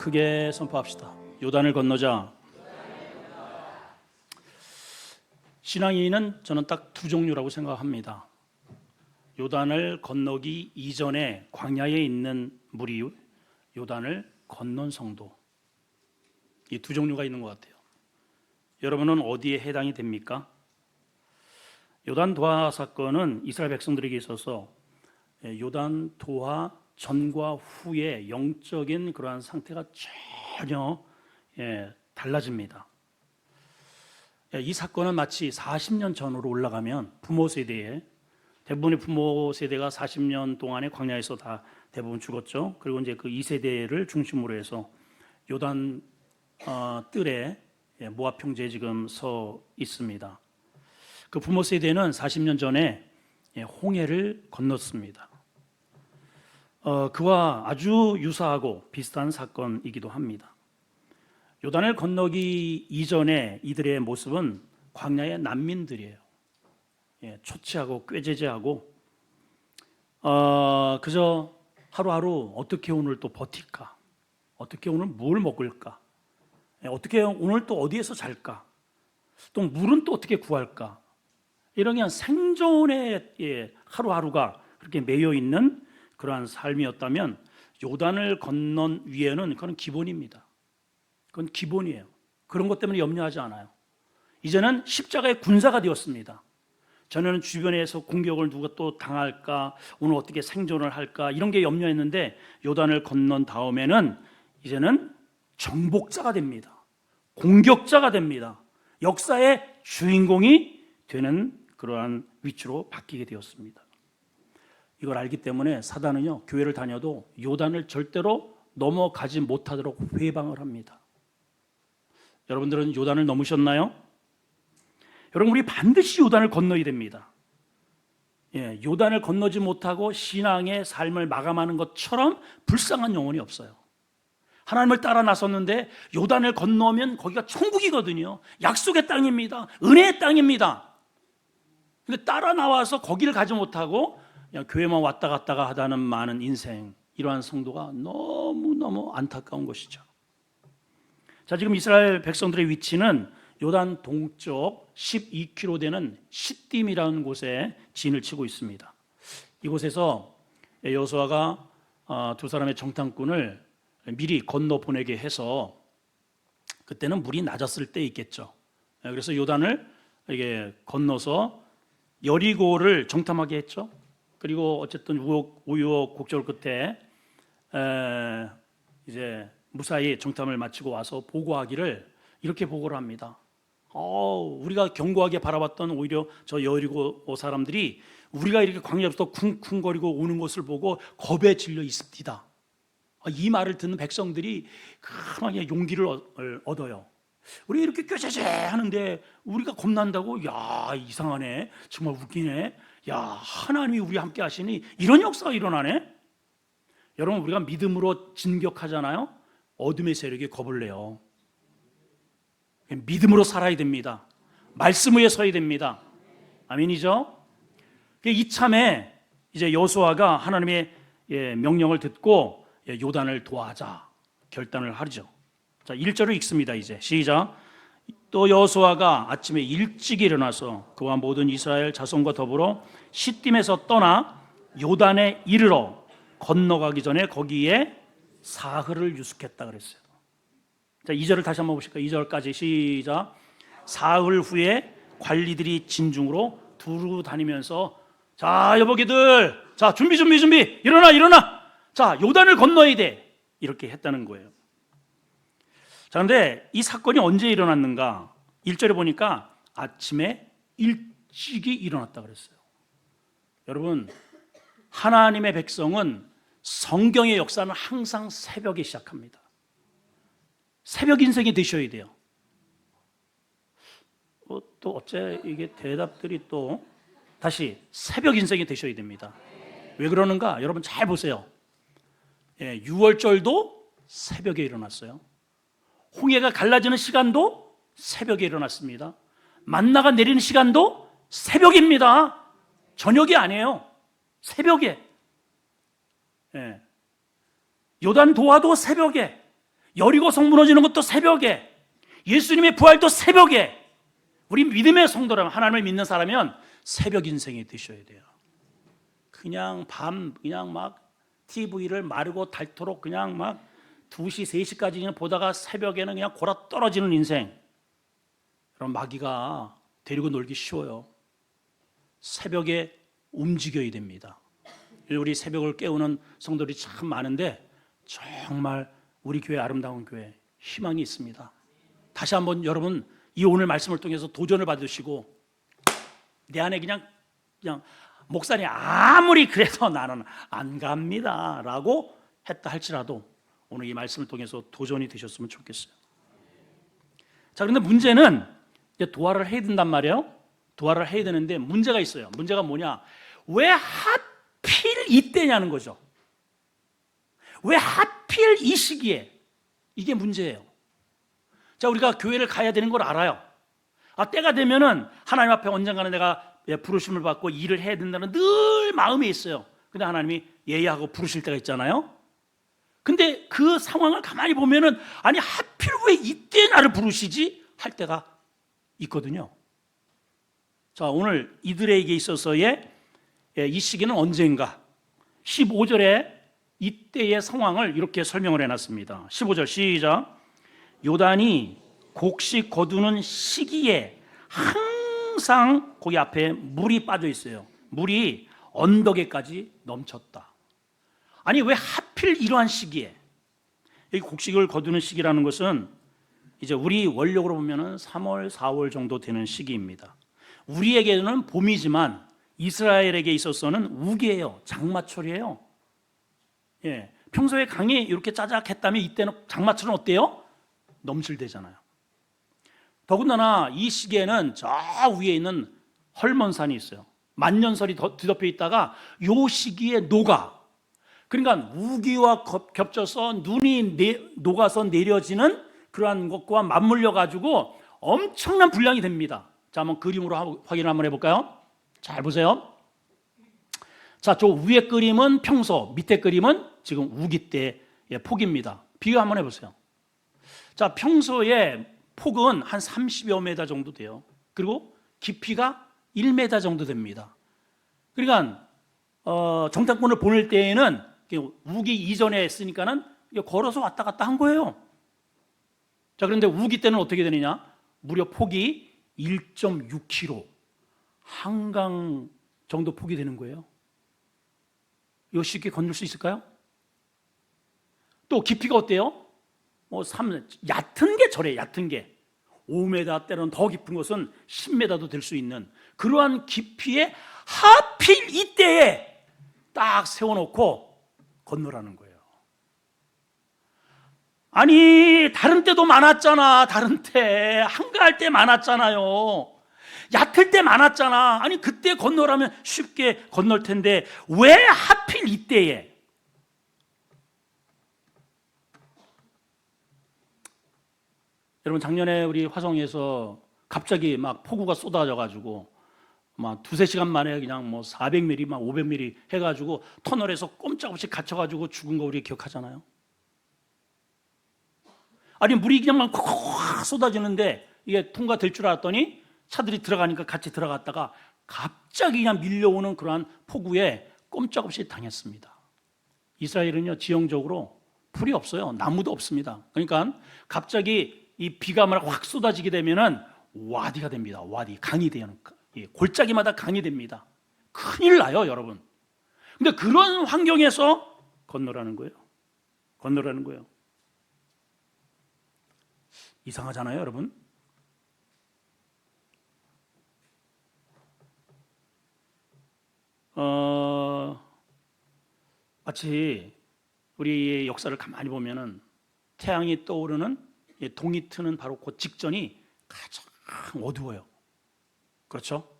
크게 선포합시다. 요단을 건너자. 신앙인은 저는 딱 두 종류라고 생각합니다. 요단을 건너기 이전에 광야에 있는 무리, 요단을 건넌 성도, 이 두 종류가 있는 것 같아요. 여러분은 어디에 해당이 됩니까? 요단 도하 사건은 이스라엘 백성들에게 있어서 요단 도하 전과 후의 영적인 그러한 상태가 전혀 달라집니다. 이 사건은 마치 40년 전으로 올라가면 부모 세대에, 대부분의 부모 세대가 40년 동안에 광야에서 다 대부분 죽었죠. 그리고 이제 그 2세대를 중심으로 해서 요단 뜰에 모압 평지에 지금 서 있습니다. 그 부모 세대는 40년 전에 홍해를 건넜습니다. 그와 아주 유사하고 비슷한 사건이기도 합니다. 요단을 건너기 이전에 이들의 모습은 광야의 난민들이에요. 초췌하고 꾀죄죄하고 그저 하루하루 어떻게 오늘 또 버틸까, 어떻게 오늘 뭘 먹을까, 어떻게 오늘 또 어디에서 잘까, 또 물은 또 어떻게 구할까, 이런 그냥 생존의 하루하루가 그렇게 매여 있는 그러한 삶이었다면 요단을 건넌 위에는 그건 기본입니다. 그건 기본이에요. 그런 것 때문에 염려하지 않아요. 이제는 십자가의 군사가 되었습니다. 전에는 주변에서 공격을 누가 또 당할까, 오늘 어떻게 생존을 할까, 이런 게 염려했는데 요단을 건넌 다음에는 이제는 정복자가 됩니다. 공격자가 됩니다. 역사의 주인공이 되는 그러한 위치로 바뀌게 되었습니다. 이걸 알기 때문에 사단은요, 교회를 다녀도 요단을 절대로 넘어가지 못하도록 회방을 합니다. 여러분들은 요단을 넘으셨나요? 여러분, 우리 반드시 요단을 건너야 됩니다. 요단을 건너지 못하고 신앙의 삶을 마감하는 것처럼 불쌍한 영혼이 없어요. 하나님을 따라 나섰는데 요단을 건너면 거기가 천국이거든요. 약속의 땅입니다. 은혜의 땅입니다. 근데 따라 나와서 거기를 가지 못하고 그냥 교회만 왔다 갔다가 하다는 많은 인생, 이러한 성도가 너무너무 안타까운 것이죠. 자, 지금 이스라엘 백성들의 위치는 요단 동쪽 12km 되는 시딤이라는 곳에 진을 치고 있습니다. 이곳에서 여호수아가 두 사람의 정탐꾼을 미리 건너 보내게 해서, 그때는 물이 낮았을 때 있겠죠. 그래서 요단을 이게 건너서 여리고를 정탐하게 했죠. 그리고 어쨌든 우여곡절 끝에 이제 무사히 정탐을 마치고 와서 보고하기를 이렇게 보고를 합니다. 우리가 견고하게 바라봤던 오히려 저 여리고 사람들이 우리가 이렇게 광야부터 쿵쿵거리고 오는 것을 보고 겁에 질려 있습니다. 이 말을 듣는 백성들이 크게 용기를 얻어요. 우리 이렇게 꾀죄죄 하는데 우리가 겁난다고? 야, 이상하네, 정말 웃기네, 야, 하나님이 우리와 함께 하시니 이런 역사가 일어나네. 여러분, 우리가 믿음으로 진격하잖아요. 어둠의 세력이 겁을 내요. 믿음으로 살아야 됩니다. 말씀 위에 서야 됩니다. 아멘이죠? 이참에 이제 여호수아가 하나님의 명령을 듣고 요단을 도하자 결단을 하죠. 자, 1절을 읽습니다. 이제 시작. 또 여호수아가 아침에 일찍 일어나서 그와 모든 이스라엘 자손과 더불어 시딤에서 떠나 요단에 이르러 건너가기 전에 거기에 사흘을 유숙했다 그랬어요. 자, 2절을 다시 한번 보실까요? 2절까지 시작. 사흘 후에 관리들이 진중으로 두루 다니면서, 자, 여보기들, 자, 준비 일어나, 자, 요단을 건너야 돼, 이렇게 했다는 거예요. 자, 그런데 이 사건이 언제 일어났는가? 1절에 보니까 아침에 일찍이 일어났다 그랬어요. 여러분, 하나님의 백성은 성경의 역사는 항상 새벽에 시작합니다. 새벽 인생이 되셔야 돼요. 또 어째 이게 대답들이 또 다시 새벽 인생이 되셔야 됩니다. 왜 그러는가? 여러분 잘 보세요. 6월절도 새벽에 일어났어요. 홍해가 갈라지는 시간도 새벽에 일어났습니다. 만나가 내리는 시간도 새벽입니다. 저녁이 아니에요. 새벽에. 요단 도하도 새벽에, 여리고 성 무너지는 것도 새벽에, 예수님의 부활도 새벽에. 우리 믿음의 성도라면, 하나님을 믿는 사람이면 새벽 인생이 되셔야 돼요. 그냥 밤 그냥 막 TV를 마르고 닳도록 그냥 막 2시, 3시까지 그냥 보다가 새벽에는 그냥 골아 떨어지는 인생. 그럼 마귀가 데리고 놀기 쉬워요. 새벽에 움직여야 됩니다. 우리 새벽을 깨우는 성도들이 참 많은데 정말 우리 교회, 아름다운 교회 희망이 있습니다. 다시 한번 여러분 이 오늘 말씀을 통해서 도전을 받으시고, 내 안에 그냥 목사님 아무리 그래도 나는 안 갑니다 라고 했다 할지라도 오늘 이 말씀을 통해서 도전이 되셨으면 좋겠어요. 자, 그런데 문제는 이제 도화를 해야 된단 말이에요. 도화를 해야 되는데 문제가 있어요. 문제가 뭐냐? 왜 하필 이때냐는 거죠. 왜 하필 이 시기에? 이게 문제예요. 자, 우리가 교회를 가야 되는 걸 알아요. 때가 되면은 하나님 앞에 언젠가는 내가 부르심을 받고 일을 해야 된다는 늘 마음이 있어요. 근데 하나님이 예의하고 부르실 때가 있잖아요. 근데 그 상황을 가만히 보면은 아니 하필 왜 이때 나를 부르시지? 할 때가 있거든요. 자, 오늘 이들에게 있어서의 이 시기는 언제인가? 15절에 이때의 상황을 이렇게 설명을 해놨습니다. 15절 시작. 요단이 곡식 거두는 시기에 항상 거기 앞에 물이 빠져 있어요. 물이 언덕에까지 넘쳤다. 아니 왜 하필 이러한 시기에? 여기 곡식을 거두는 시기라는 것은 이제 우리 원력으로 보면은 3월, 4월 정도 되는 시기입니다. 우리에게는 봄이지만 이스라엘에게 있어서는 우기예요. 장마철이에요. 예, 평소에 강이 이렇게 짜작했다면 이때는 장마철은 어때요? 넘실대잖아요. 더군다나 이 시기에는 저 위에 있는 헐몬산이 있어요. 만년설이 뒤덮여 있다가 요 시기에 녹아. 그러니까 우기와 겹쳐서 눈이 녹아서 내려지는 그러한 것과 맞물려 가지고 엄청난 분량이 됩니다. 자, 한번 그림으로 확인을 한번 해볼까요? 잘 보세요. 자, 저 위에 그림은 평소, 밑에 그림은 지금 우기 때의 폭입니다. 비교 한번 해보세요. 자, 평소에 폭은 한 30여 미터 정도 돼요. 그리고 깊이가 1m 정도 됩니다. 그러니까 정탐꾼을 보낼 때에는 우기 이전에 했으니까는 걸어서 왔다 갔다 한 거예요. 자, 그런데 우기 때는 어떻게 되느냐? 무려 폭이 1.6km, 한강 정도 폭이 되는 거예요. 이거 쉽게 건널 수 있을까요? 또 깊이가 어때요? 얕은 게 저래, 얕은 게 5m, 때로는 더 깊은 것은 10m도 될 수 있는 그러한 깊이에 하필 이때에 딱 세워놓고 건너라는 거예요. 아니 다른 때도 많았잖아. 다른 때 한가할 때 많았잖아요. 얕을 때 많았잖아. 아니 그때 건너라면 쉽게 건널 텐데 왜 하필 이때에? 여러분, 작년에 우리 화성에서 갑자기 막 폭우가 쏟아져 가지고 막 2-3시간 만에 그냥 400mm, 막 500mm 해가지고 터널에서 꼼짝없이 갇혀가지고 죽은 거 우리 기억하잖아요. 아니 물이 그냥 막 콱 쏟아지는데 이게 통과될 줄 알았더니 차들이 들어가니까 같이 들어갔다가 갑자기 그냥 밀려오는 그러한 폭우에 꼼짝없이 당했습니다. 이스라엘은요 지형적으로 풀이 없어요. 나무도 없습니다. 그러니까 갑자기 이 비가 확 쏟아지게 되면은 와디가 됩니다. 와디, 강이 돼요. 골짜기마다 강이 됩니다. 큰일 나요, 여러분. 근데 그런 환경에서 건너라는 거예요. 건너라는 거예요. 이상하잖아요, 여러분. 마치 우리의 역사를 가만히 보면은 태양이 떠오르는 동이 트는 바로 그 직전이 가장 어두워요. 그렇죠?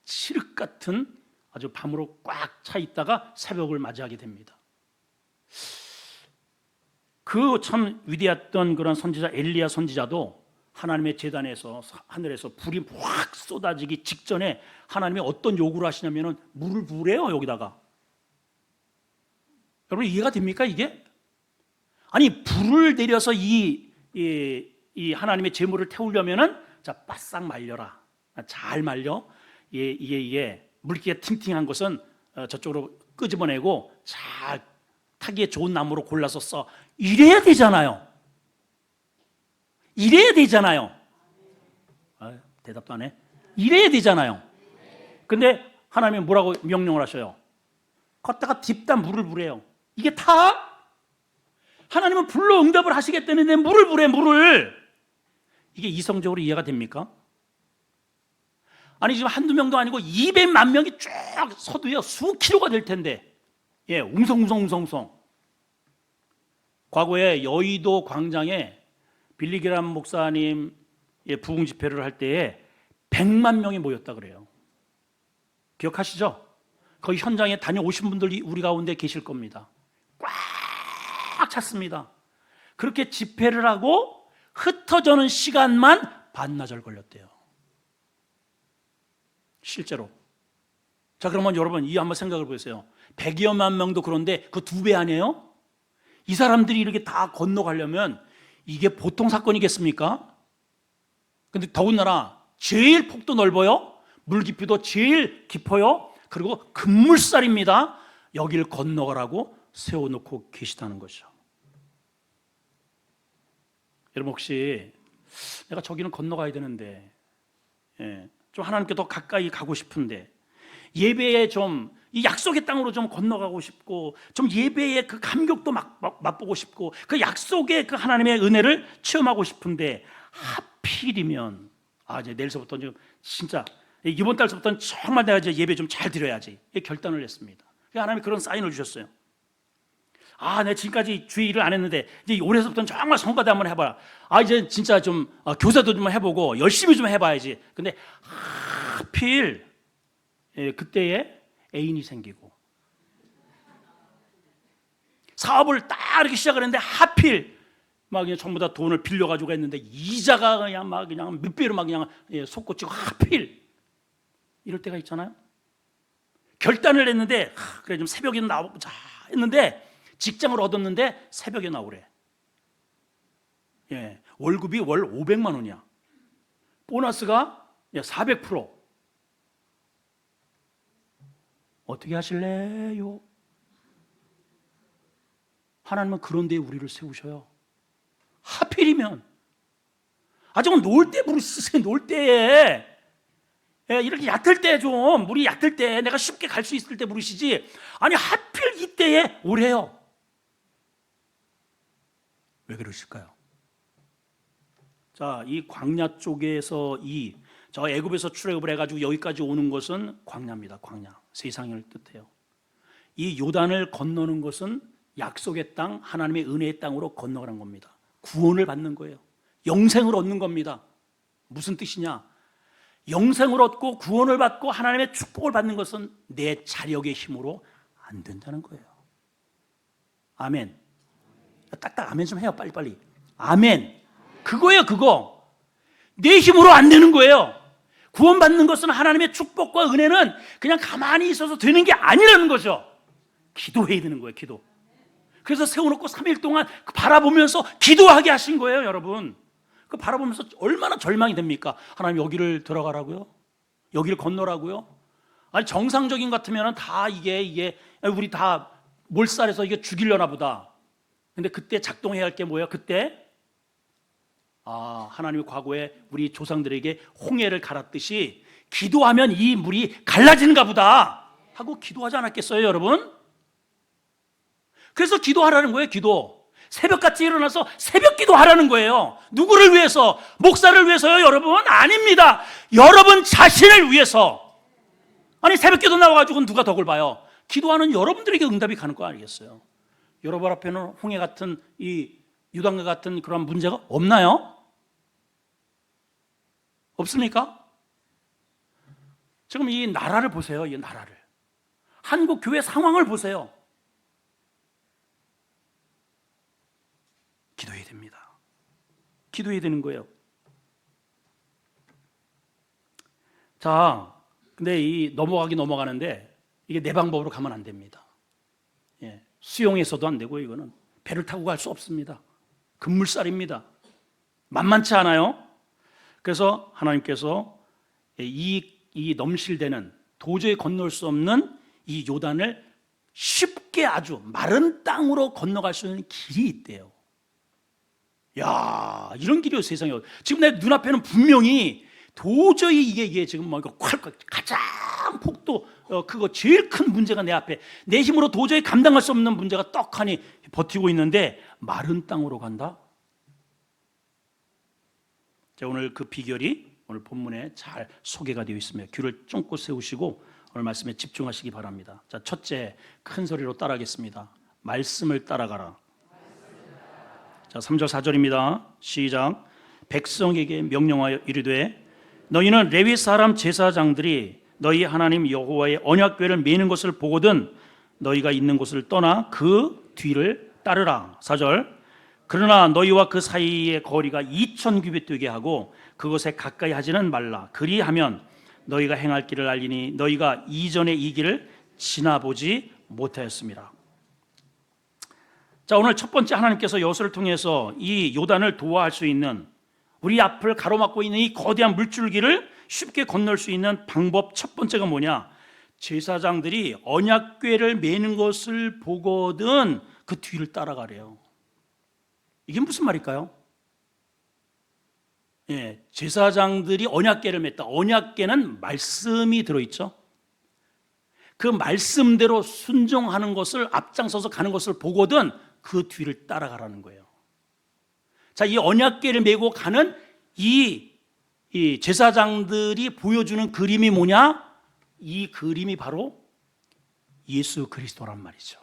칠흑 같은 아주 밤으로 꽉 차 있다가 새벽을 맞이하게 됩니다. 그 참 위대했던 그런 선지자 엘리야 선지자도 하나님의 제단에서 하늘에서 불이 확 쏟아지기 직전에 하나님이 어떤 요구를 하시냐면은 물을 부으래요, 여기다가. 여러분 이해가 됩니까 이게? 아니 불을 내려서 이 하나님의 제물을 태우려면은 자 바싹 말려라. 잘 말려. 이게 물기가 팅팅한 것은 저쪽으로 끄집어내고 잘 타기에 좋은 나무로 골라서 써. 이래야 되잖아요. 이래야 되잖아요. 대답도 안 해. 이래야 되잖아요. 근데 하나님이 뭐라고 명령을 하셔요? 걷다가 딥다 물을 부래요. 이게 타? 하나님은 불로 응답을 하시겠다는데 물을 부래, 물을. 이게 이성적으로 이해가 됩니까? 아니 지금 한두 명도 아니고 200만 명이 쭉 서도요 수킬로가 될 텐데 웅성웅성. 과거에 여의도 광장에 빌리그람 목사님 부흥 집회를 할 때에 100만 명이 모였다 그래요. 기억하시죠? 거기 현장에 다녀오신 분들이 우리 가운데 계실 겁니다. 꽉 찼습니다. 그렇게 집회를 하고 흩어져는 시간만 반나절 걸렸대요. 실제로. 자, 그러면 여러분 이 한번 생각을 보세요. 100여만 명도 그런데 그 2배 아니에요? 이 사람들이 이렇게 다 건너가려면 이게 보통 사건이겠습니까? 근데 더군다나 제일 폭도 넓어요. 물 깊이도 제일 깊어요. 그리고 급물살입니다. 여길 건너가라고 세워놓고 계시다는 거죠. 여러분 혹시 내가 저기는 건너가야 되는데 좀 하나님께 더 가까이 가고 싶은데 예배에 좀 이 약속의 땅으로 좀 건너가고 싶고 좀 예배의 그 감격도 맛보고 싶고 그 약속의 그 하나님의 은혜를 체험하고 싶은데 하필이면 이제 내일서부터 진짜 이번 달서부터는 정말 내가 이제 예배 좀 잘 드려야지 결단을 했습니다. 하나님이 그런 사인을 주셨어요. 내가 지금까지 주의 일을 안 했는데 이제 올해서부터는 정말 성가대 한번 해봐라. 이제 진짜 좀 교사도 좀 해보고 열심히 좀 해봐야지. 근데 하필 그때에 애인이 생기고 사업을 딱 이렇게 시작을 했는데 하필 막 그냥 전부 다 돈을 빌려가지고 했는데 이자가 그냥 몇 배로 막 그냥 솟구치고 하필 이럴 때가 있잖아요. 결단을 했는데 그래 좀 새벽에 나오자 했는데 직장을 얻었는데 새벽에 나오래. 월급이 월 500만 원이야. 보너스가 400%. 어떻게 하실래요? 하나님은 그런 데에 우리를 세우셔요. 하필이면 좀 놀 때 물을 쓰세요. 놀 때에 이렇게 얕을 때 좀 물이 얕을 때 내가 쉽게 갈 수 있을 때 물으시지. 아니 하필 이때에 오래요. 왜 그러실까요? 자, 이 광야 쪽에서 저 애굽에서 출애굽을 해가지고 여기까지 오는 것은 광야입니다. 광야. 세상을 뜻해요. 이 요단을 건너는 것은 약속의 땅, 하나님의 은혜의 땅으로 건너가는 겁니다. 구원을 받는 거예요. 영생을 얻는 겁니다. 무슨 뜻이냐? 영생을 얻고 구원을 받고 하나님의 축복을 받는 것은 내 자력의 힘으로 안 된다는 거예요. 아멘. 딱딱 아멘 좀 해요. 빨리빨리. 아멘. 그거예요, 그거. 내 힘으로 안 되는 거예요. 구원받는 것은 하나님의 축복과 은혜는 그냥 가만히 있어서 되는 게 아니라는 거죠. 기도해야 되는 거예요, 기도. 그래서 세워놓고 3일 동안 바라보면서 기도하게 하신 거예요, 여러분. 그 바라보면서 얼마나 절망이 됩니까? 하나님 여기를 들어가라고요? 여기를 건너라고요? 아니 정상적인 같으면 다 이게 우리 다 몰살해서 이게 죽이려나 보다. 근데 그때 작동해야 할 게 뭐예요? 그때 하나님이 과거에 우리 조상들에게 홍해를 갈았듯이 기도하면 이 물이 갈라지는가 보다 하고 기도하지 않았겠어요, 여러분? 그래서 기도하라는 거예요, 기도. 새벽같이 일어나서 새벽 기도하라는 거예요. 누구를 위해서? 목사를 위해서요, 여러분? 아닙니다. 여러분 자신을 위해서. 아니 새벽 기도 나와가지고 누가 덕을 봐요? 기도하는 여러분들에게 응답이 가는 거 아니겠어요? 여러분 앞에는 홍해 같은 이 유단과 같은 그런 문제가 없나요? 없습니까? 지금 이 나라를 보세요. 이 나라를. 한국 교회 상황을 보세요. 기도해야 됩니다. 기도해야 되는 거예요. 자, 근데 이 넘어가는데 이게 내 방법으로 가면 안 됩니다. 수용해서도 안 되고 이거는 배를 타고 갈 수 없습니다. 급물살입니다. 만만치 않아요. 그래서 하나님께서 이 넘실대는 도저히 건널 수 없는 이 요단을 쉽게 아주 마른 땅으로 건너갈 수 있는 길이 있대요. 야, 이런 길이요 세상에. 지금 내 눈앞에는 분명히 도저히 이게 지금 뭐 가장 폭도 그거 제일 큰 문제가 내 앞에, 내 힘으로 도저히 감당할 수 없는 문제가 떡하니 버티고 있는데 마른 땅으로 간다? 자, 오늘 그 비결이 오늘 본문에 잘 소개가 되어 있습니다. 귀를 쫑긋 세우시고 오늘 말씀에 집중하시기 바랍니다. 자, 첫째, 큰 소리로 따라하겠습니다. 말씀을 따라가라. 자, 3절 4절입니다. 시작. 백성에게 명령하여 이르되 너희는 레위 사람 제사장들이 너희 하나님 여호와의 언약궤를 메는 것을 보거든 너희가 있는 곳을 떠나 그 뒤를 따르라. 4절. 그러나 너희와 그 사이의 거리가 2000규빗 되게 하고 그것에 가까이 하지는 말라. 그리하면 너희가 행할 길을 알리니 너희가 이전에 이 길을 지나보지 못하였습니다. 자, 오늘 첫 번째, 하나님께서 여호수아를 통해서 이 요단을 도와할 수 있는, 우리 앞을 가로막고 있는 이 거대한 물줄기를 쉽게 건널 수 있는 방법 첫 번째가 뭐냐? 제사장들이 언약궤를 메는 것을 보거든 그 뒤를 따라가래요. 이게 무슨 말일까요? 예, 제사장들이 언약궤를 맸다. 언약궤는 말씀이 들어있죠. 그 말씀대로 순종하는 것을, 앞장서서 가는 것을 보거든 그 뒤를 따라가라는 거예요. 자, 이 언약궤를 메고 가는 이 제사장들이 보여주는 그림이 뭐냐? 이 그림이 바로 예수 그리스도란 말이죠.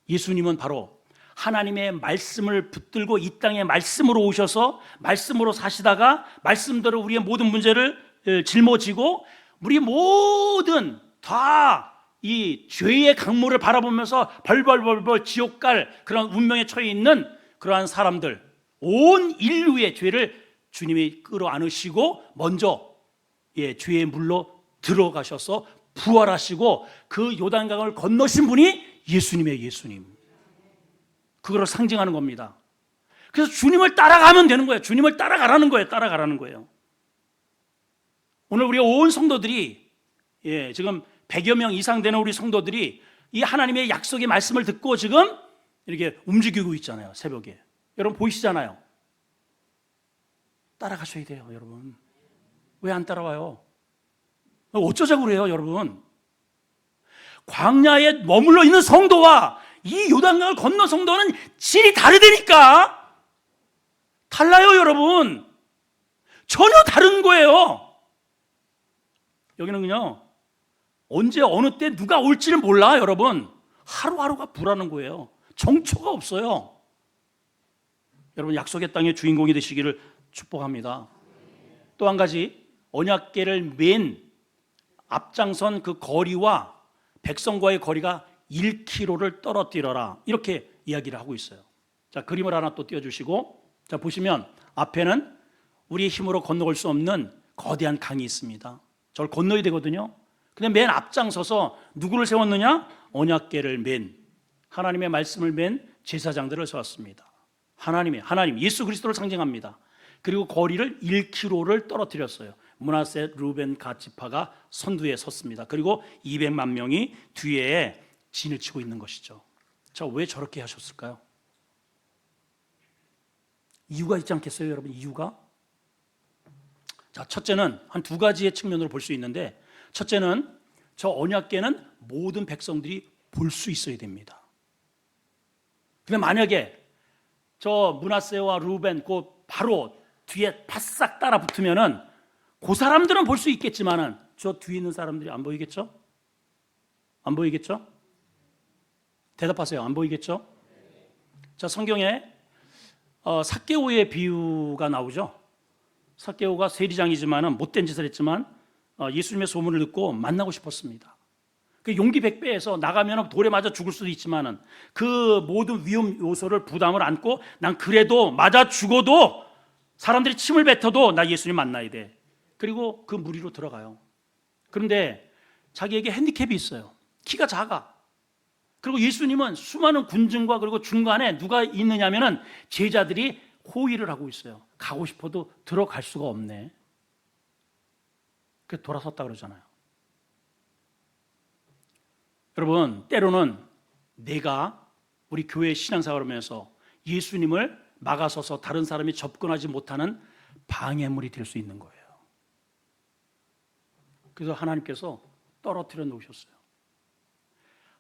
예수님은 바로 하나님의 말씀을 붙들고 이 땅에 말씀으로 오셔서 말씀으로 사시다가 말씀대로 우리의 모든 문제를 짊어지고 우리 모든 다 이 죄의 강물을 바라보면서 벌벌벌벌 지옥 갈 그런 운명에 처해 있는 그러한 사람들, 온 인류의 죄를 주님이 끌어안으시고 먼저 죄의 물로 들어가셔서 부활하시고 그 요단강을 건너신 분이 예수님의 예수님. 그거를 상징하는 겁니다. 그래서 주님을 따라가면 되는 거예요. 주님을 따라가라는 거예요. 따라가라는 거예요. 오늘 우리 온 성도들이 지금 100여 명 이상 되는 우리 성도들이 이 하나님의 약속의 말씀을 듣고 지금 이렇게 움직이고 있잖아요. 새벽에. 여러분 보이시잖아요. 따라가셔야 돼요, 여러분. 왜 안 따라와요? 어쩌자고 그래요, 여러분? 광야에 머물러 있는 성도와 이 요단강을 건너 성도는 질이 다르다니까. 달라요, 여러분. 전혀 다른 거예요. 여기는요, 언제 어느 때 누가 올지를 몰라, 여러분. 하루하루가 불하는 거예요. 정초가 없어요. 여러분, 약속의 땅의 주인공이 되시기를 축복합니다. 또 한 가지, 언약궤를 맨 앞장선 그 거리와 백성과의 거리가 1km를 떨어뜨려라, 이렇게 이야기를 하고 있어요. 자, 그림을 하나 또 띄워주시고, 자, 보시면 앞에는 우리의 힘으로 건너갈 수 없는 거대한 강이 있습니다. 저를 건너야 되거든요. 근데 맨 앞장서서 누구를 세웠느냐? 언약궤를 맨, 하나님의 말씀을 맨 제사장들을 세웠습니다. 하나님 예수 그리스도를 상징합니다. 그리고 거리를 1km를 떨어뜨렸어요. 므낫세, 루벤, 갓 지파가 선두에 섰습니다. 그리고 200만 명이 뒤에 진을 치고 있는 것이죠. 자, 왜 저렇게 하셨을까요? 이유가 있지 않겠어요, 여러분? 이유가? 자, 첫째는 한 두 가지의 측면으로 볼 수 있는데, 첫째는 저 언약궤는 모든 백성들이 볼 수 있어야 됩니다. 근데 만약에 저 므낫세와 루벤 그 바로 뒤에 바싹 따라 붙으면은 그 사람들은 볼 수 있겠지만은 저 뒤에 있는 사람들이 안 보이겠죠? 안 보이겠죠? 대답하세요. 안 보이겠죠? 자, 성경에 삭개오의 비유가 나오죠. 삭개오가 세리장이지만은 못된 짓을 했지만 예수님의 소문을 듣고 만나고 싶었습니다. 그 용기 백배에서 나가면 돌에 맞아 죽을 수도 있지만은 그 모든 위험 요소를 부담을 안고 난 그래도 맞아 죽어도 사람들이 침을 뱉어도 나 예수님 만나야 돼. 그리고 그 무리로 들어가요. 그런데 자기에게 핸디캡이 있어요. 키가 작아. 그리고 예수님은 수많은 군중과 그리고 중간에 누가 있느냐면은 제자들이 호의를 하고 있어요. 가고 싶어도 들어갈 수가 없네. 그래서 돌아섰다 그러잖아요. 여러분, 때로는 내가 우리 교회 신앙생활을 하면서 예수님을 막아서서 다른 사람이 접근하지 못하는 방해물이 될 수 있는 거예요. 그래서 하나님께서 떨어뜨려 놓으셨어요.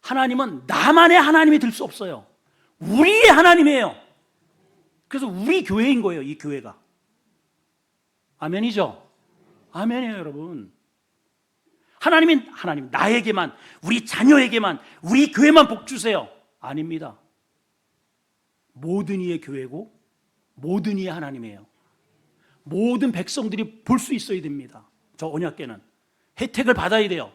하나님은 나만의 하나님이 될 수 없어요. 우리의 하나님이에요. 그래서 우리 교회인 거예요, 이 교회가. 아멘이죠? 아멘이에요, 여러분. 하나님 나에게만, 우리 자녀에게만, 우리 교회만 복 주세요. 아닙니다. 모든 이의 교회고 모든 이의 하나님이에요. 모든 백성들이 볼 수 있어야 됩니다. 저 언약궤는 혜택을 받아야 돼요.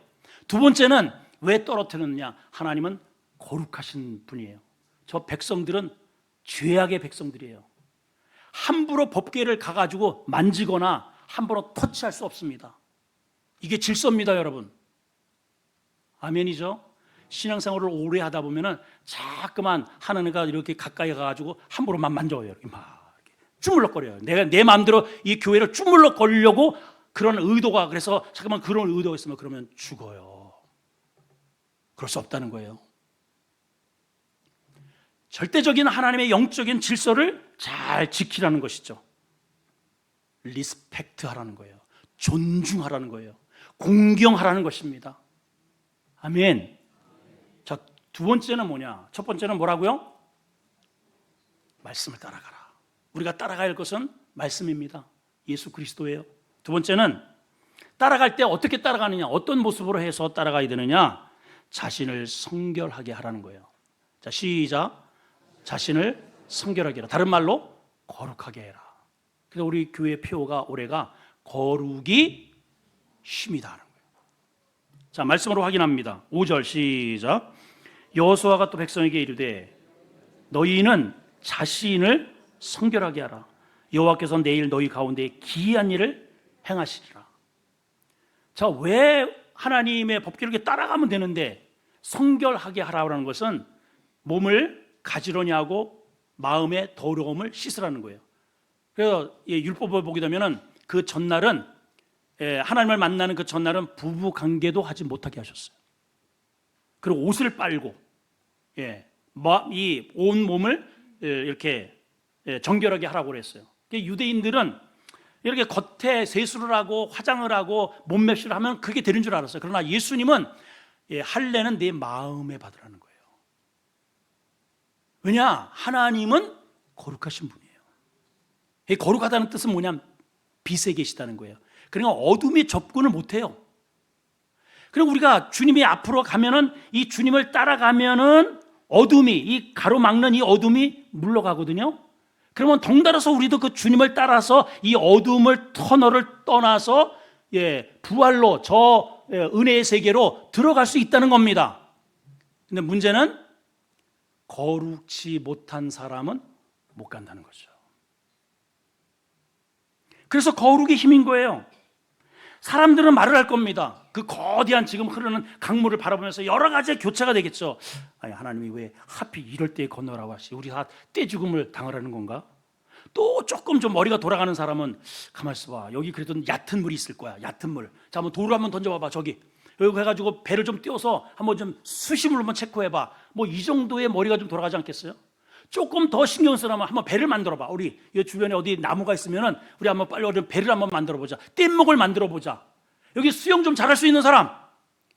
두 번째는 왜 떨어뜨렸느냐? 하나님은 거룩하신 분이에요. 저 백성들은 죄악의 백성들이에요. 함부로 법궤를 가가지고 만지거나 함부로 터치할 수 없습니다. 이게 질서입니다, 여러분. 아멘이죠? 신앙생활을 오래 하다 보면은 자꾸만 하나님과 이렇게 가까이 가가지고 함부로만 만져요. 이렇게 막 주물럭거려요. 내가 내 마음대로 이 교회를 주물럭거리려고 그런 의도가, 그래서 잠깐만 그런 의도가 있으면 그러면 죽어요. 그럴 수 없다는 거예요. 절대적인 하나님의 영적인 질서를 잘 지키라는 것이죠. 리스펙트 하라는 거예요. 존중하라는 거예요. 공경하라는 것입니다. 아멘. 자, 두 번째는 뭐냐? 첫 번째는 뭐라고요? 말씀을 따라가라. 우리가 따라가야 할 것은 말씀입니다. 예수 그리스도예요. 두 번째는 따라갈 때 어떻게 따라가느냐? 어떤 모습으로 해서 따라가야 되느냐? 자신을 성결하게 하라는 거예요. 자, 시작. 자신을 성결하게 해라. 다른 말로 거룩하게 해라. 그래서 우리 교회 표어가 올해가 거룩이 쉼이다 하는 거예요. 자, 말씀으로 확인합니다. 5절 시작. 여호수아가 또 백성에게 이르되 너희는 자신을 성결하게 하라. 여호와께서 내일 너희 가운데 기이한 일을 행하시리라. 자, 왜 하나님의 법규를 따라가면 되는데 성결하게 하라는 것은 몸을 가지런히 마음의 더러움을 씻으라는 거예요. 그래서 율법을 보게 되면은 그 전날은 하나님을 만나는 그 전날은 부부 관계도 하지 못하게 하셨어요. 그리고 옷을 빨고 이 온 몸을 이렇게 정결하게 하라고 그랬어요. 유대인들은 이렇게 겉에 세수를 하고 화장을 하고 몸맵시를 하면 그게 되는 줄 알았어요. 그러나 예수님은 할례는 내 마음에 받으라는 거예요. 왜냐? 하나님은 거룩하신 분이에요. 거룩하다는 뜻은 뭐냐면 빛에 계시다는 거예요. 그러니까 어둠이 접근을 못해요. 그리고 우리가 주님이 앞으로 가면은 이 주님을 따라가면은 어둠이, 이 가로막는 이 어둠이 물러가거든요. 그러면 덩달아서 우리도 그 주님을 따라서 이 어둠을 터널을 떠나서 부활로 저 은혜의 세계로 들어갈 수 있다는 겁니다. 근데 문제는 거룩지 못한 사람은 못 간다는 거죠. 그래서 거룩이 힘인 거예요. 사람들은 말을 할 겁니다. 그 거대한 지금 흐르는 강물을 바라보면서 여러 가지의 교차가 되겠죠. 아니, 하나님이 왜 하필 이럴 때에 건너라고 하시? 우리 다 떼죽음을 당하라는 건가? 또 조금 좀 머리가 돌아가는 사람은 가만 있어봐. 여기 그래도 얕은 물이 있을 거야. 얕은 물. 자, 한번 돌을 한번 던져봐봐. 저기. 여기 해가지고 배를 좀 띄워서 한번 좀 수심을 한번 체크해봐. 뭐 이 정도의 머리가 좀 돌아가지 않겠어요? 조금 더 신경 쓰라면 한번 배를 만들어봐. 우리 이 주변에 어디 나무가 있으면은 우리 한번 빨리 배를 한번 만들어보자. 뗏목을 만들어보자. 여기 수영 좀 잘할 수 있는 사람,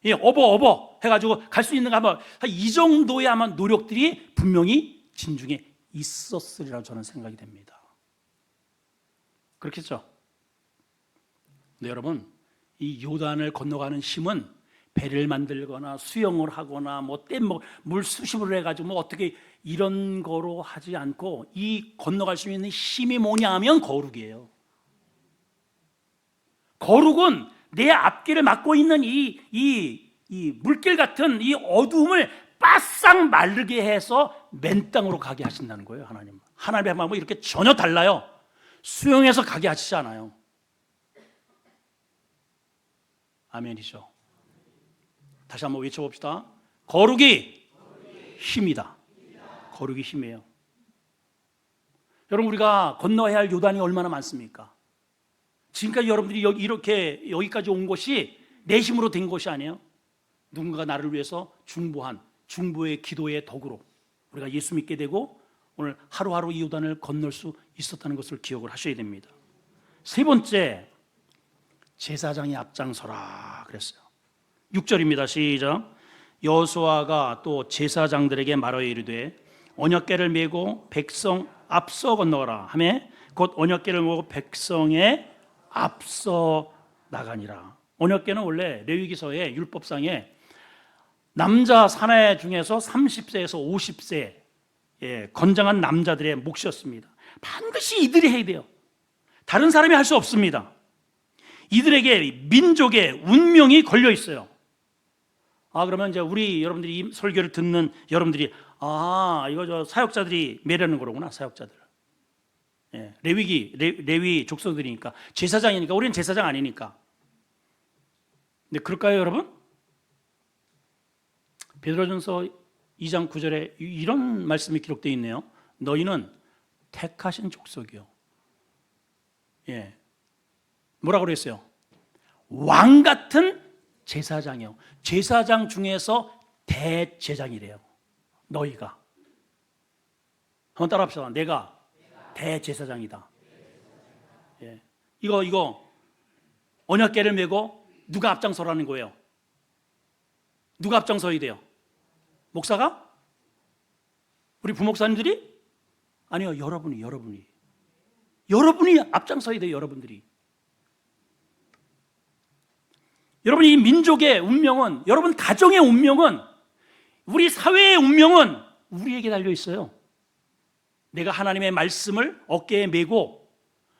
어버 해가지고 갈 수 있는 거 한번, 이 정도의 아마 노력들이 분명히 진중에 있었으리라고 저는 생각이 됩니다. 그렇겠죠? 근데 여러분, 이 요단을 건너가는 힘은 배를 만들거나 수영을 하거나 뭐 뗏목 물 수심으로 해가지고 뭐 어떻게 이런 거로 하지 않고 이 건너갈 수 있는 힘이 뭐냐 하면 거룩이에요. 거룩은 내 앞길을 막고 있는 이 물길 같은 이 어두움을 바싹 마르게 해서 맨 땅으로 가게 하신다는 거예요. 하나님의 마음은 이렇게 전혀 달라요. 수용해서 가게 하시지 않아요. 아멘이죠. 다시 한번 외쳐봅시다. 거룩이 힘이다. 거룩이 힘이에요. 여러분, 우리가 건너야 할 요단이 얼마나 많습니까? 지금까지 여러분들이 이렇게 여기까지 온 것이 내 힘으로 된 것이 아니에요. 누군가 나를 위해서 중보한 중보의 기도의 덕으로 우리가 예수 믿게 되고 오늘 하루하루 이 요단을 건널 수 있었다는 것을 기억을 하셔야 됩니다. 세 번째, 제사장이 앞장서라 그랬어요. 6절입니다. 시작. 여호수아가 또 제사장들에게 말하여 이르되 언약궤를 메고 백성 앞서 건너가라 하매 곧 언약궤를 메고 백성에 앞서 나가니라. 언약궤는 원래 레위기서의 율법상에 남자 사내 중에서 30세에서 50세 건장한 남자들의 몫이었습니다. 반드시 이들이 해야 돼요. 다른 사람이 할 수 없습니다. 이들에게 민족의 운명이 걸려 있어요. 그러면 이제 여러분들이 이 설교를 듣는 여러분들이 이거 저 사역자들이 매라는 거로구나. 사역자들. 레위 족속들이니까 제사장이니까 우리는 제사장 아니니까. 근데 그럴까요, 여러분? 베드로전서 2장 9절에 이런 말씀이 기록되어 있네요. 너희는 택하신 족속이요. 뭐라고 그랬어요? 왕 같은 제사장이요. 제사장 중에서 대제사장이래요. 너희가. 한번 따라합시다. 내가 대제사장이다. 이거 언약궤를 메고 누가 앞장서라는 거예요? 누가 앞장서야 돼요? 목사가? 우리 부목사님들이? 아니요, 여러분이 앞장서야 돼요. 여러분들이. 여러분, 이 민족의 운명은, 여러분 가정의 운명은, 우리 사회의 운명은 우리에게 달려 있어요. 내가 하나님의 말씀을 어깨에 메고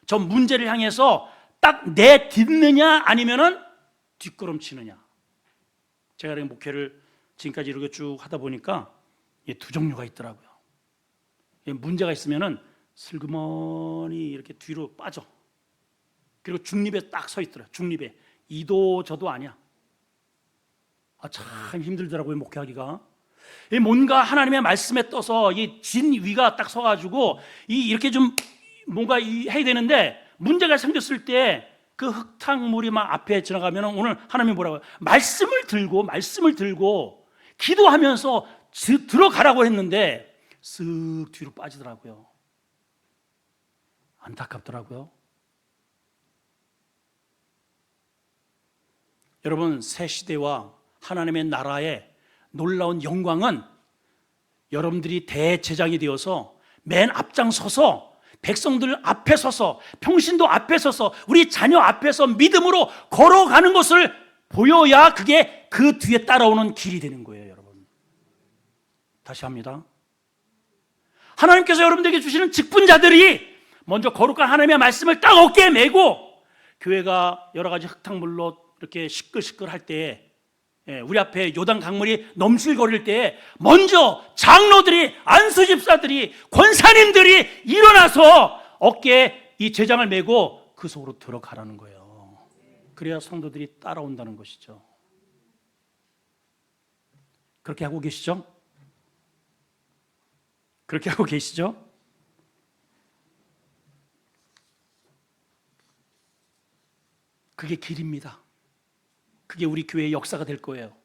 저 문제를 향해서 딱 내딛느냐 아니면은 뒷걸음치느냐. 제가 목회를 지금까지 이렇게 쭉 하다 보니까 두 종류가 있더라고요. 문제가 있으면은 슬그머니 이렇게 뒤로 빠져. 그리고 중립에 딱 서 있더라. 중립에. 이도 저도 아니야. 참 힘들더라고요, 목회하기가. 뭔가 하나님의 말씀에 떠서 이 진위가 딱 서가지고 이렇게 좀 뭔가 해야 되는데 문제가 생겼을 때 그 흙탕물이 막 앞에 지나가면 오늘 하나님이 뭐라고 해요? 말씀을 들고 기도하면서 들어가라고 했는데 쓱 뒤로 빠지더라고요. 안타깝더라고요. 여러분, 새 시대와 하나님의 나라의 놀라운 영광은 여러분들이 대제장이 되어서 맨 앞장서서 백성들 앞에 서서 평신도 앞에 서서 우리 자녀 앞에서 믿음으로 걸어가는 것을 보여야 그게 그 뒤에 따라오는 길이 되는 거예요. 여러분, 다시 합니다. 하나님께서 여러분들에게 주시는 직분자들이 먼저 거룩한 하나님의 말씀을 딱 어깨에 메고 교회가 여러 가지 흙탕물로 이렇게 시끌시끌 할 때에 우리 앞에 요단 강물이 넘실거릴 때에 먼저 장로들이, 안수집사들이, 권사님들이 일어나서 어깨에 이 제장을 메고 그 속으로 들어가라는 거예요. 그래야 성도들이 따라온다는 것이죠. 그렇게 하고 계시죠? 그렇게 하고 계시죠? 그게 길입니다. 그게 우리 교회의 역사가 될 거예요.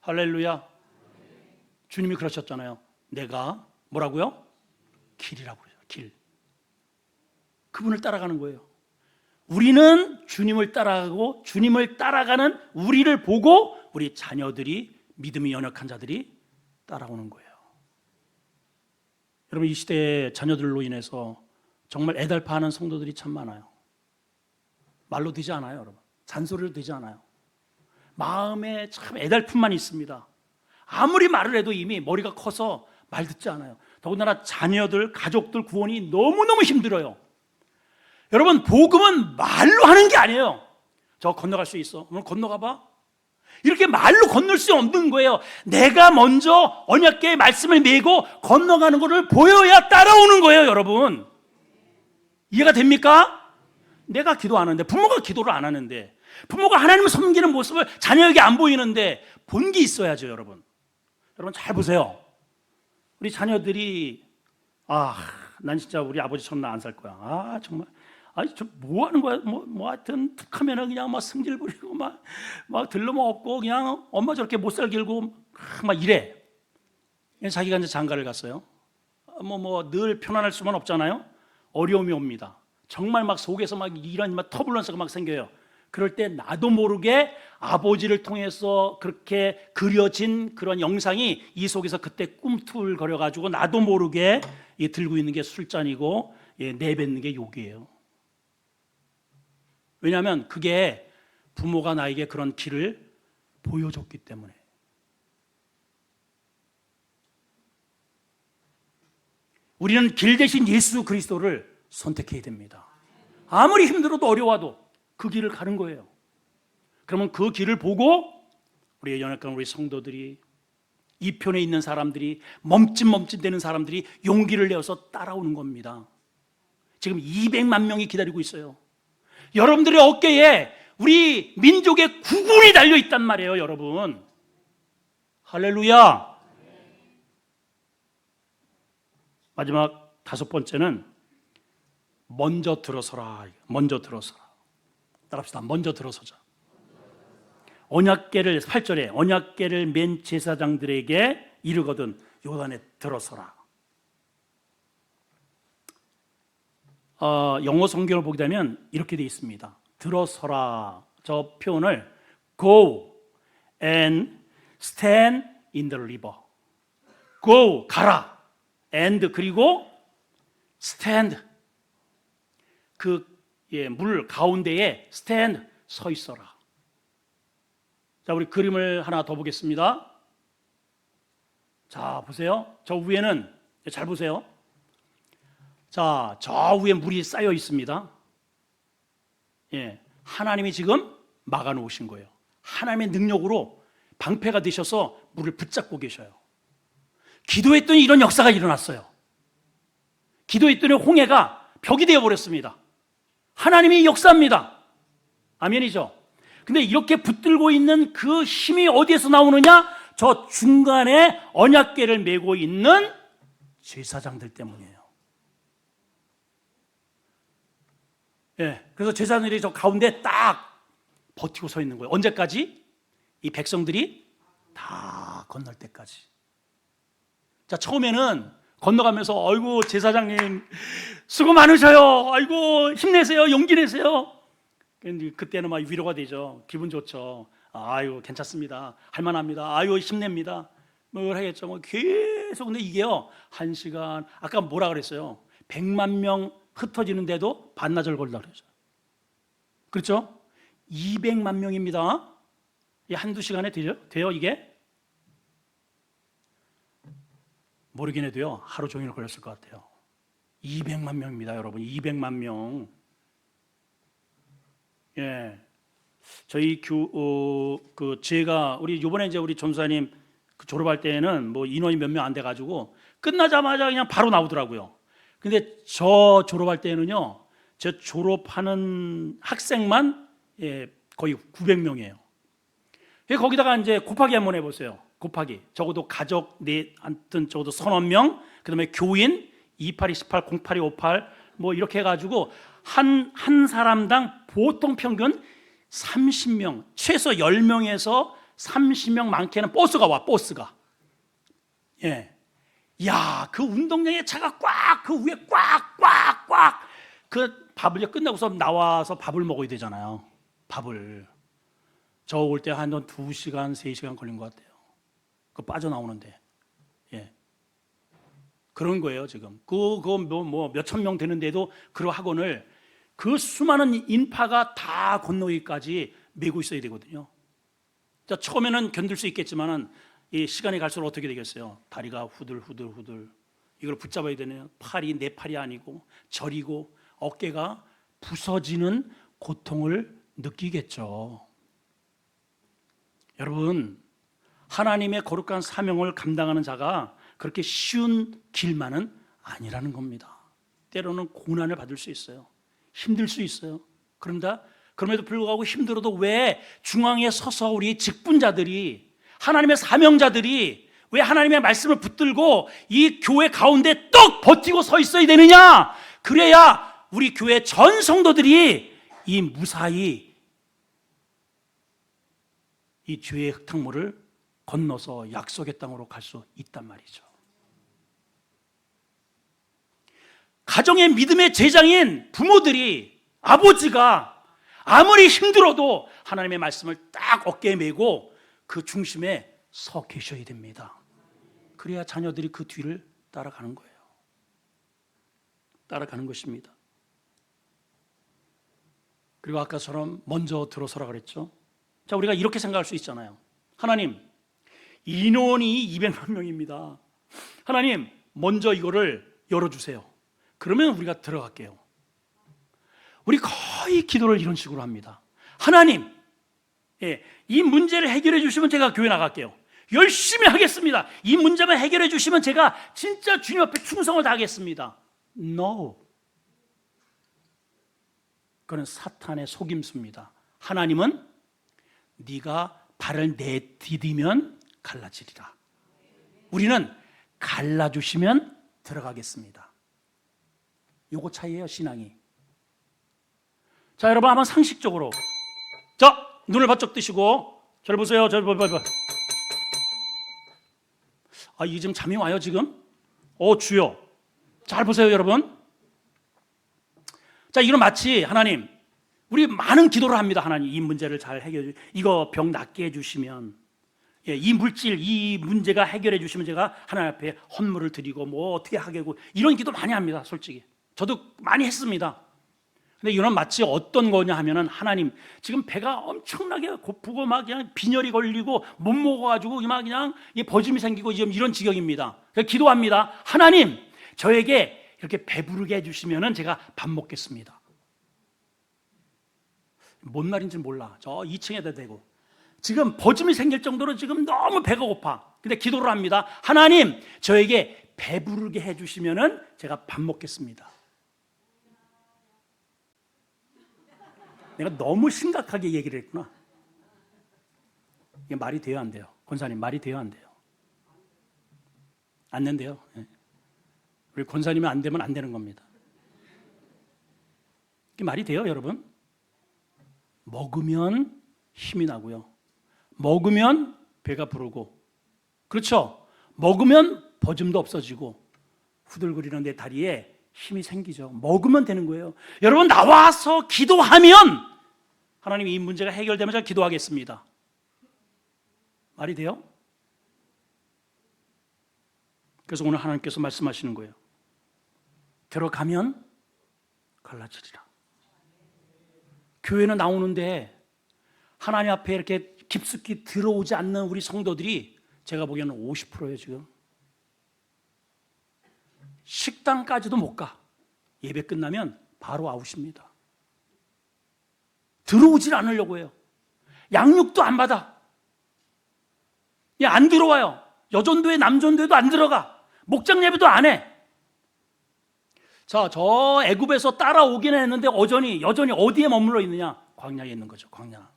할렐루야. 주님이 그러셨잖아요. 내가 뭐라고요? 길이라고 해요. 길. 그분을 따라가는 거예요. 우리는 주님을 따라가고 주님을 따라가는 우리를 보고 우리 자녀들이, 믿음이 연약한 자들이 따라오는 거예요. 여러분, 이 시대의 자녀들로 인해서 정말 애달파하는 성도들이 참 많아요. 말로 되지 않아요, 여러분. 잔소리로 되지 않아요. 마음에 참 애달픔만 있습니다. 아무리 말을 해도 이미 머리가 커서 말 듣지 않아요. 더군다나 자녀들, 가족들 구원이 너무너무 힘들어요. 여러분, 복음은 말로 하는 게 아니에요. 저 건너갈 수 있어. 오늘 건너가 봐. 이렇게 말로 건널 수 없는 거예요. 내가 먼저 언약궤의 말씀을 메고 건너가는 것을 보여야 따라오는 거예요, 여러분. 이해가 됩니까? 내가 기도 안 하는데, 부모가 기도를 안 하는데, 부모가 하나님을 섬기는 모습을 자녀에게 안 보이는데 본 게 있어야죠, 여러분. 여러분 잘 보세요. 우리 자녀들이 난 진짜 우리 아버지처럼 나 안 살 거야. 정말. 아니 저 뭐 하는 거야? 뭐 하여튼 툭하면은 그냥 막 승질 부리고 막 들러먹고 그냥 엄마 저렇게 못 살게 굴고 막 이래. 자기가 이제 장가를 갔어요. 늘 편안할 수만 없잖아요. 어려움이 옵니다. 정말 막 속에서 막 이런 막 터블런스가 막 생겨요. 그럴 때 나도 모르게 아버지를 통해서 그렇게 그려진 그런 영상이 이 속에서 그때 꿈틀거려 가지고 나도 모르게 들고 있는 게 술잔이고 내뱉는 게 욕이에요. 왜냐하면 그게 부모가 나에게 그런 길을 보여줬기 때문에. 우리는 길 대신 예수 그리스도를 선택해야 됩니다. 아무리 힘들어도 어려워도 그 길을 가는 거예요. 그러면 그 길을 보고 우리 연약한 우리 성도들이, 이 편에 있는 사람들이, 멈칫멈칫대는 사람들이 용기를 내어서 따라오는 겁니다. 지금 200만 명이 기다리고 있어요. 여러분들의 어깨에 우리 민족의 구군이 달려있단 말이에요, 여러분. 할렐루야. 마지막 5번째는 먼저 들어서라. 먼저 들어서라. 따라합시다. 먼저 들어서자. 언약궤를 8절에 언약궤를 맨 제사장들에게 이르거든 요단에 들어서라. 영어 성경을 보게 되면 이렇게 되어 있습니다. 들어서라. 저 표현을 go and stand in the river. go 가라. and 그리고 stand 물 가운데에 stand 서 있어라. 자, 우리 그림을 하나 더 보겠습니다. 자, 보세요. 저 위에는 잘 보세요. 자, 저 위에 물이 쌓여 있습니다. 하나님이 지금 막아 놓으신 거예요. 하나님의 능력으로 방패가 되셔서 물을 붙잡고 계셔요. 기도했더니 이런 역사가 일어났어요. 기도했더니 홍해가 벽이 되어 버렸습니다. 하나님이 역사합니다. 아멘이죠. 근데 이렇게 붙들고 있는 그 힘이 어디에서 나오느냐? 저 중간에 언약궤를 메고 있는 제사장들 때문이에요. 그래서 제사장들이 저 가운데 딱 버티고 서 있는 거예요. 언제까지? 이 백성들이 다 건널 때까지. 자, 처음에는 건너가면서 아이고 제사장님 수고 많으셔요. 아이고 힘내세요. 용기 내세요. 그때는 막 위로가 되죠. 기분 좋죠. 아유 괜찮습니다. 할만합니다. 아유 힘냅니다. 뭘 하겠죠. 계속. 근데 이게요 1시간 아까 뭐라 그랬어요? 100만 명 흩어지는데도 반나절 걸다 그러죠. 그렇죠? 200만 명입니다. 한두 시간에 돼요 이게? 모르긴 해도요 하루 종일 걸렸을 것 같아요. 200만 명입니다, 여러분. 200만 명. 저희 제가 우리 이번에 이제 우리 전사님 졸업할 때는 뭐 인원이 몇 명 안 돼 가지고 끝나자마자 그냥 바로 나오더라고요. 근데 저 졸업할 때는요, 저 졸업하는 학생만 거의 900명이에요. 거기다가 이제 곱하기 한번 해보세요. 곱하기. 적어도 가족 하여튼 적어도 서너 명, 그다음에 교인 28, 18, 08, 58 뭐 이렇게 해가지고 한 사람당 보통 평균 30명, 최소 10명에서 30명 많게는 버스가 와, 버스가. 야, 그 운동장에 차가 꽉, 그 위에 꽉, 그 밥을 끝나고서 나와서 밥을 먹어야 되잖아요. 밥을. 저 올 때 한 2시간, 3시간 걸린 것 같아요. 그 빠져나오는데. 그런 거예요, 지금. 몇천 명 되는데도 그 학원을 그 수많은 인파가 다 건너기까지 메고 있어야 되거든요. 자, 처음에는 견딜 수 있겠지만은 이 시간이 갈수록 어떻게 되겠어요? 다리가 후들후들 이걸 붙잡아야 되네요. 팔이 내 팔이 아니고 저리고 어깨가 부서지는 고통을 느끼겠죠. 여러분, 하나님의 거룩한 사명을 감당하는 자가 그렇게 쉬운 길만은 아니라는 겁니다. 때로는 고난을 받을 수 있어요. 힘들 수 있어요. 그럼에도 불구하고 힘들어도 왜 중앙에 서서 우리 직분자들이, 하나님의 사명자들이 왜 하나님의 말씀을 붙들고 이 교회 가운데 떡 버티고 서 있어야 되느냐? 그래야 우리 교회 전 성도들이 이 무사히 이 죄의 흙탕물을 건너서 약속의 땅으로 갈 수 있단 말이죠. 가정의 믿음의 제장인 부모들이, 아버지가 아무리 힘들어도 하나님의 말씀을 딱 어깨에 메고 그 중심에 서 계셔야 됩니다. 그래야 자녀들이 그 뒤를 따라가는 거예요. 따라가는 것입니다. 그리고 아까처럼 먼저 들어서라 그랬죠. 자, 우리가 이렇게 생각할 수 있잖아요. 하나님, 인원이 200만 명입니다. 하나님, 먼저 이거를 열어주세요. 그러면 우리가 들어갈게요. 우리 거의 기도를 이런 식으로 합니다. 하나님, 이 문제를 해결해 주시면 제가 교회 나갈게요. 열심히 하겠습니다. 이 문제만 해결해 주시면 제가 진짜 주님 앞에 충성을 다하겠습니다. No. 그건 사탄의 속임수입니다. 하나님은 네가 발을 내디디면 갈라지리라. 우리는 갈라주시면 들어가겠습니다. 요거 차이예요, 신앙이. 자, 여러분 한번 상식적으로, 자, 눈을 바짝 뜨시고 저를 보세요. 저를 봐봐. 아, 이게 지금 잠이 와요 지금? 주여. 잘 보세요, 여러분. 자, 이건 마치 하나님, 우리 많은 기도를 합니다. 하나님, 이 문제를 잘 해결해, 이거 병 낫게 해주시면, 이 물질, 이 문제가 해결해 주시면 제가 하나님 앞에 헌물을 드리고 뭐 어떻게 하겠고, 이런 기도 많이 합니다. 솔직히 저도 많이 했습니다. 근데 이건 마치 어떤 거냐 하면은, 하나님, 지금 배가 엄청나게 고프고 막 그냥 빈혈이 걸리고 못 먹어가지고 막 그냥 버짐이 생기고 이런 지경입니다. 그래서 기도합니다. 하나님, 저에게 이렇게 배부르게 해주시면은 제가 밥 먹겠습니다. 뭔 말인지 몰라. 저 2층에다 대고 지금 버짐이 생길 정도로 지금 너무 배가 고파. 근데 기도를 합니다. 하나님, 저에게 배부르게 해주시면은 제가 밥 먹겠습니다. 내가 너무 심각하게 얘기를 했구나. 이게 말이 돼요, 안 돼요? 권사님, 말이 돼요, 안 돼요? 안 된대요. 우리 권사님은 안 되면 안 되는 겁니다. 이게 말이 돼요, 여러분? 먹으면 힘이 나고요. 먹으면 배가 부르고, 그렇죠? 먹으면 버짐도 없어지고 후들거리는 내 다리에 힘이 생기죠. 먹으면 되는 거예요. 여러분, 나와서 기도하면 하나님, 이 문제가 해결되면 제가 기도하겠습니다. 말이 돼요? 그래서 오늘 하나님께서 말씀하시는 거예요. 들어가면 갈라지리라. 교회는 나오는데 하나님 앞에 이렇게 깊숙이 들어오지 않는 우리 성도들이 제가 보기에는 50%예요 지금. 식당까지도 못 가. 예배 끝나면 바로 아웃입니다. 들어오질 않으려고 해요. 양육도 안 받아. 안 들어와요. 여전도회, 남전도회도 안 들어가. 목장 예배도 안 해. 자, 저 애굽에서 따라오긴 했는데 여전히 어디에 머물러 있느냐? 광야에 있는 거죠. 광야.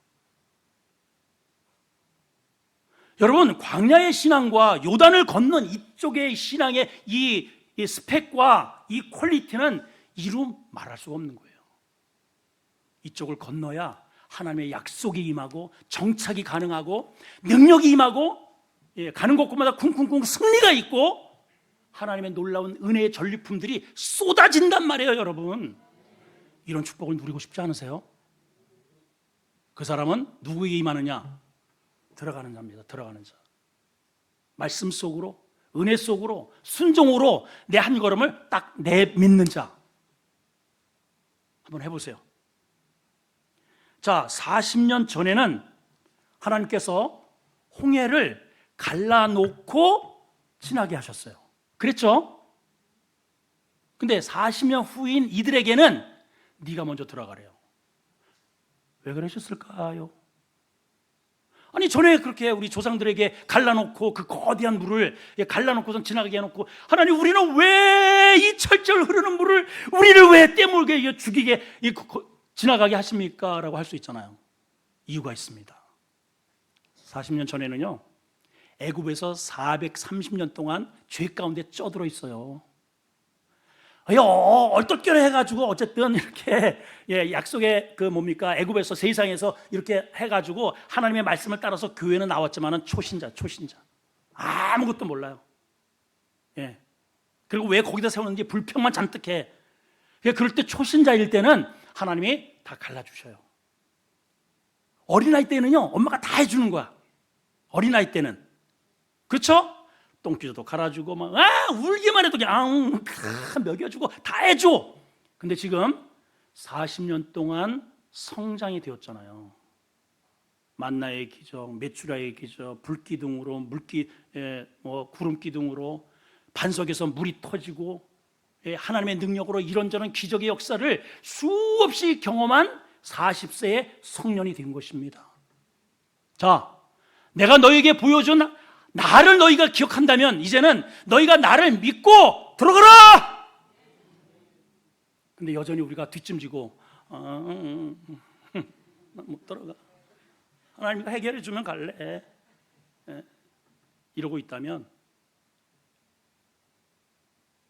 여러분, 광야의 신앙과 요단을 건넌 이쪽의 신앙의 이 스펙과 이 퀄리티는 이루 말할 수가 없는 거예요. 이쪽을 건너야 하나님의 약속이 임하고 정착이 가능하고 능력이 임하고, 가는 곳곳마다 쿵쿵쿵 승리가 있고 하나님의 놀라운 은혜의 전리품들이 쏟아진단 말이에요, 여러분. 이런 축복을 누리고 싶지 않으세요? 그 사람은 누구에게 임하느냐? 들어가는 자입니다. 들어가는 자. 말씀 속으로, 은혜 속으로, 순종으로 내 한 걸음을 딱 내믿는 자. 한번 해보세요. 자, 40년 전에는 하나님께서 홍해를 갈라놓고 지나게 하셨어요. 그랬죠? 근데 40년 후인 이들에게는 네가 먼저 들어가래요. 왜 그러셨을까요? 아니, 전에 그렇게 우리 조상들에게 갈라놓고 그 거대한 물을 갈라놓고서 지나가게 해놓고, 하나님, 우리는 왜 이 철철 흐르는 물을 우리를 왜 떼물게 죽이게 지나가게 하십니까? 라고 할 수 있잖아요. 이유가 있습니다. 40년 전에는요, 애굽에서 430년 동안 죄 가운데 쪄들어 있어요. 얼떨결에 해가지고 어쨌든 이렇게 약속의 뭡니까 애굽에서 세상에서 이렇게 해가지고 하나님의 말씀을 따라서 교회는 나왔지만은 초신자 아무것도 몰라요. 그리고 왜 거기다 세우는지 불평만 잔뜩 해. 그럴 때 초신자일 때는 하나님이 다 갈라주셔요. 어린아이 때는요 엄마가 다 해주는 거야. 어린아이 때는 그렇죠? 똥기저도 갈아주고 막 울기만 해도 그냥 먹여주고 다 해줘. 근데 지금 40년 동안 성장이 되었잖아요. 만나의 기적, 메추라의 기적, 불기둥으로 구름기둥으로 반석에서 물이 터지고 하나님의 능력으로 이런저런 기적의 역사를 수없이 경험한 40세의 성년이 된 것입니다. 자, 내가 너에게 보여준 나를 너희가 기억한다면 이제는 너희가 나를 믿고 들어가라! 근데 여전히 우리가 뒷짐지고 못 들어가. 하나님이 해결해 주면 갈래. 이러고 있다면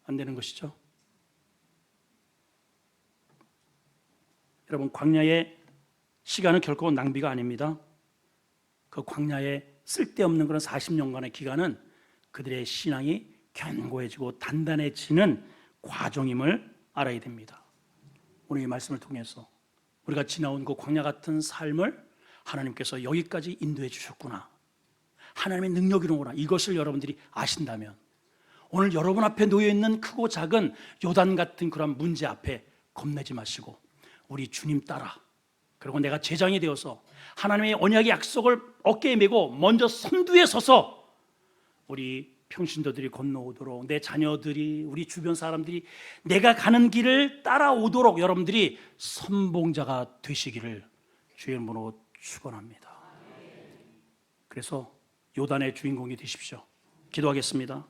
안 되는 것이죠. 여러분, 광야의 시간은 결코 낭비가 아닙니다. 그 광야에 쓸데없는 그런 40년간의 기간은 그들의 신앙이 견고해지고 단단해지는 과정임을 알아야 됩니다. 오늘 이 말씀을 통해서 우리가 지나온 그 광야 같은 삶을 하나님께서 여기까지 인도해 주셨구나, 하나님의 능력이로구나, 이것을 여러분들이 아신다면 오늘 여러분 앞에 놓여있는 크고 작은 요단 같은 그런 문제 앞에 겁내지 마시고 우리 주님 따라, 그리고 내가 제장이 되어서 하나님의 언약의 약속을 어깨에 메고 먼저 선두에 서서 우리 평신도들이 건너오도록, 내 자녀들이, 우리 주변 사람들이 내가 가는 길을 따라오도록 여러분들이 선봉자가 되시기를 주의 이름으로 축원합니다. 그래서 요단의 주인공이 되십시오. 기도하겠습니다.